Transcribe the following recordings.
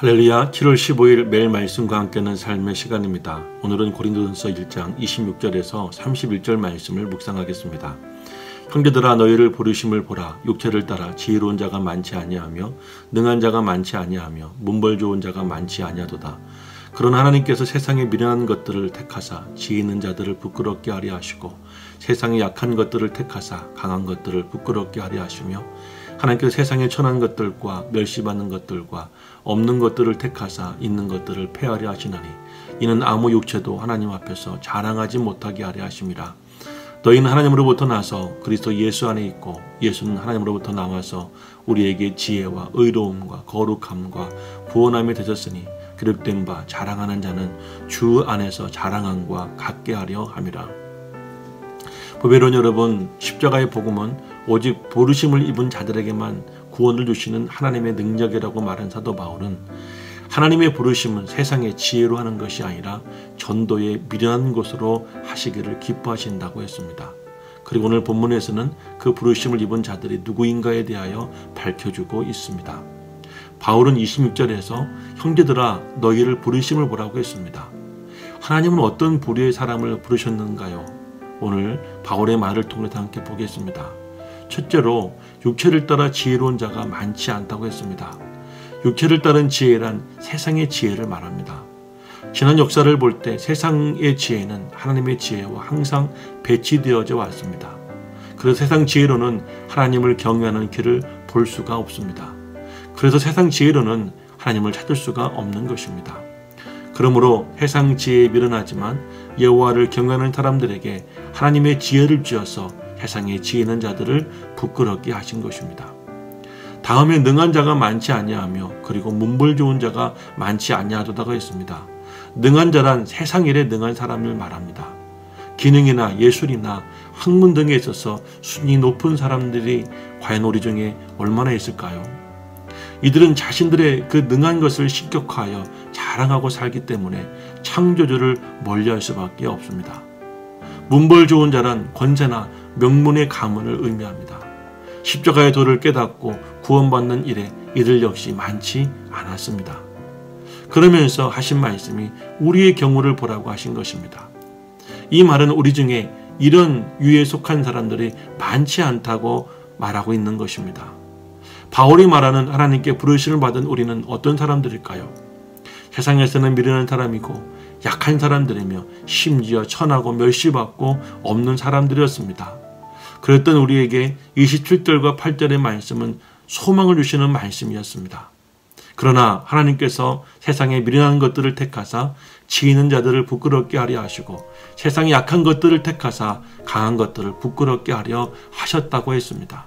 할렐루야. 7월 15일 매일 말씀과 함께하는 삶의 시간입니다. 오늘은 고린도전서 1장 26절에서 31절 말씀을 묵상하겠습니다. 형제들아, 너희를 부르심을 보라. 육체를 따라 지혜로운 자가 많지 아니하며 능한 자가 많지 아니하며 문벌 좋은 자가 많지 아니하도다. 그러나 하나님께서 세상에 미련한 것들을 택하사 지혜 있는 자들을 부끄럽게 하려 하시고 세상에 약한 것들을 택하사 강한 것들을 부끄럽게 하려 하시며 하나님께서 세상에 천한 것들과 멸시받는 것들과 없는 것들을 택하사 있는 것들을 폐하려 하시나니 이는 아무 육체도 하나님 앞에서 자랑하지 못하게 하려 하심이라. 너희는 하나님으로부터 나서 그리스도 예수 안에 있고 예수는 하나님으로부터 나와서 우리에게 지혜와 의로움과 거룩함과 구원함이 되셨으니 기록된 바 자랑하는 자는 주 안에서 자랑함과 같게 하려 함이라. 보배로운 여러분, 십자가의 복음은 오직 부르심을 입은 자들에게만 구원을 주시는 하나님의 능력이라고 말한 사도 바울은 하나님의 부르심은 세상의 지혜로 하는 것이 아니라 전도의 미련한 것으로 하시기를 기뻐하신다고 했습니다. 그리고 오늘 본문에서는 그 부르심을 입은 자들이 누구인가에 대하여 밝혀주고 있습니다. 바울은 26절에서 형제들아, 너희를 부르심을 보라고 했습니다. 하나님은 어떤 부류의 사람을 부르셨는가요? 오늘 바울의 말을 통해서 함께 보겠습니다. 첫째로 육체를 따라 지혜로운 자가 많지 않다고 했습니다. 육체를 따른 지혜란 세상의 지혜를 말합니다. 지난 역사를 볼 때 세상의 지혜는 하나님의 지혜와 항상 배치되어져 왔습니다. 그래서 세상 지혜로는 하나님을 경외하는 길을 볼 수가 없습니다. 그래서 세상 지혜로는 하나님을 찾을 수가 없는 것입니다. 그러므로 세상 지혜에 미련하지만 여호와를 경외하는 사람들에게 하나님의 지혜를 주어서 세상에 지혜 있는 자들을 부끄럽게 하신 것입니다. 다음에 능한 자가 많지 아니하며 그리고 문벌 좋은 자가 많지 아니하도다가 있습니다. 능한 자란 세상 일에 능한 사람을 말합니다. 기능이나 예술이나 학문 등에 있어서 순위 높은 사람들이 과연 우리 중에 얼마나 있을까요? 이들은 자신들의 그 능한 것을 신격화하여 자랑하고 살기 때문에 창조주를 멀리할 수밖에 없습니다. 문벌 좋은 자란 권세나 명문의 가문을 의미합니다. 십자가의 도를 깨닫고 구원받는 일에 이들 역시 많지 않았습니다. 그러면서 하신 말씀이 우리의 경우를 보라고 하신 것입니다. 이 말은 우리 중에 이런 유에 속한 사람들이 많지 않다고 말하고 있는 것입니다. 바울이 말하는 하나님께 부르심을 받은 우리는 어떤 사람들일까요? 세상에서는 미련한 사람이고 약한 사람들이며 심지어 천하고 멸시받고 없는 사람들이었습니다. 그랬던 우리에게 27절과 8절의 말씀은 소망을 주시는 말씀이었습니다. 그러나 하나님께서 세상에 미련한 것들을 택하사 지혜 있는 자들을 부끄럽게 하려 하시고 세상에 약한 것들을 택하사 강한 것들을 부끄럽게 하려 하셨다고 했습니다.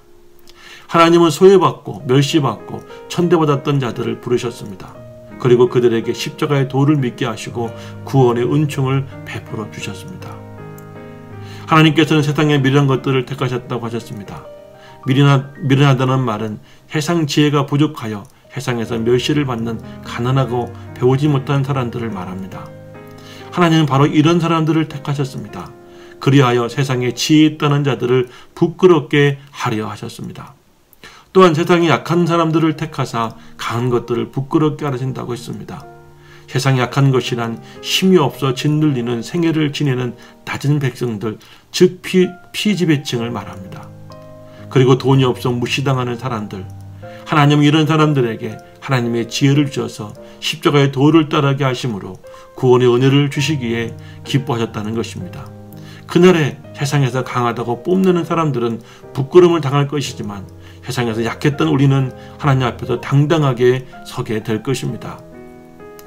하나님은 소외받고 멸시받고 천대받았던 자들을 부르셨습니다. 그리고 그들에게 십자가의 도를 믿게 하시고 구원의 은총을 베풀어 주셨습니다. 하나님께서는 세상에 미련한 것들을 택하셨다고 하셨습니다. 미련하다는 말은 세상 지혜가 부족하여 세상에서 멸시를 받는 가난하고 배우지 못한 사람들을 말합니다. 하나님은 바로 이런 사람들을 택하셨습니다. 그리하여 세상에 지혜 있다는 자들을 부끄럽게 하려 하셨습니다. 또한 세상에 약한 사람들을 택하사 강한 것들을 부끄럽게 하신다고 했습니다. 세상에 약한 것이란 힘이 없어 짓눌리는 생애를 지내는 낮은 백성들, 즉 피지배층을 말합니다. 그리고 돈이 없어 무시당하는 사람들, 하나님은 이런 사람들에게 하나님의 지혜를 주셔서 십자가의 도를 따르게 하심으로 구원의 은혜를 주시기에 기뻐하셨다는 것입니다. 그날에 세상에서 강하다고 뽐내는 사람들은 부끄러움을 당할 것이지만 세상에서 약했던 우리는 하나님 앞에서 당당하게 서게 될 것입니다.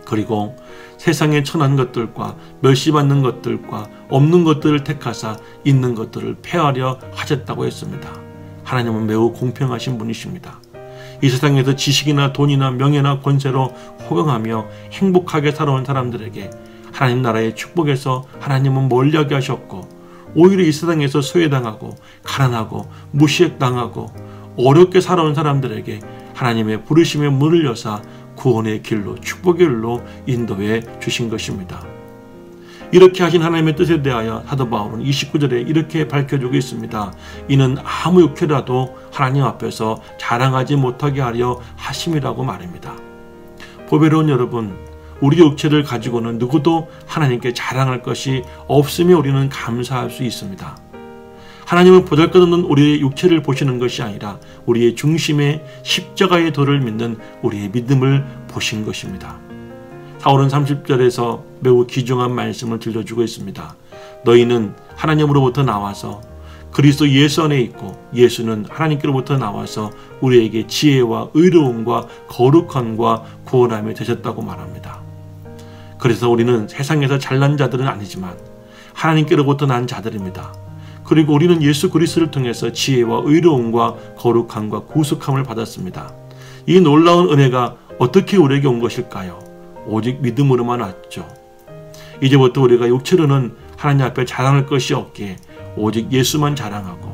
그리고 세상에 천한 것들과 멸시받는 것들과 없는 것들을 택하사 있는 것들을 폐하려 하셨다고 했습니다. 하나님은 매우 공평하신 분이십니다. 이 세상에서 지식이나 돈이나 명예나 권세로 호강하며 행복하게 살아온 사람들에게 하나님 나라의 축복에서 하나님은 멀리하게 하셨고 오히려 이 세상에서 소외당하고 가난하고 무시당하고 어렵게 살아온 사람들에게 하나님의 부르심의 문을 여사 구원의 길로 축복의 길로 인도해 주신 것입니다. 이렇게 하신 하나님의 뜻에 대하여 사도 바울은 29절에 이렇게 밝혀주고 있습니다. 이는 아무 육체라도 하나님 앞에서 자랑하지 못하게 하려 하심이라고 말입니다. 보배로운 여러분, 우리 육체를 가지고는 누구도 하나님께 자랑할 것이 없으며 우리는 감사할 수 있습니다. 하나님은 보잘것없는 우리의 육체를 보시는 것이 아니라 우리의 중심에 십자가의 도를 믿는 우리의 믿음을 보신 것입니다. 사울은 30절에서 매우 귀중한 말씀을 들려주고 있습니다. 너희는 하나님으로부터 나와서 그리스도 예수 안에 있고 예수는 하나님께로부터 나와서 우리에게 지혜와 의로움과 거룩함과 구원함이 되셨다고 말합니다. 그래서 우리는 세상에서 잘난 자들은 아니지만 하나님께로부터 난 자들입니다. 그리고 우리는 예수 그리스도를 통해서 지혜와 의로움과 거룩함과 구속함을 받았습니다. 이 놀라운 은혜가 어떻게 우리에게 온 것일까요? 오직 믿음으로만 왔죠. 이제부터 우리가 육체로는 하나님 앞에 자랑할 것이 없기에 오직 예수만 자랑하고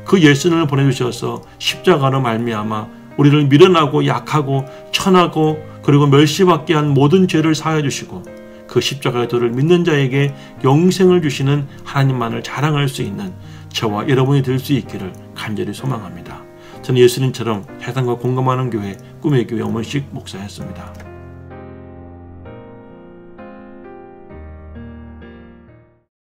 그 예수를 보내주셔서 십자가로 말미암아 우리를 미련하고 약하고 천하고 그리고 멸시받게 한 모든 죄를 사하여 주시고 그 십자가의 도를 믿는 자에게 영생을 주시는 하나님만을 자랑할 수 있는 저와 여러분이 될 수 있기를 간절히 소망합니다. 저는 예수님처럼 세상과 공감하는 교회 꿈의 교회 엄원식 목사였습니다.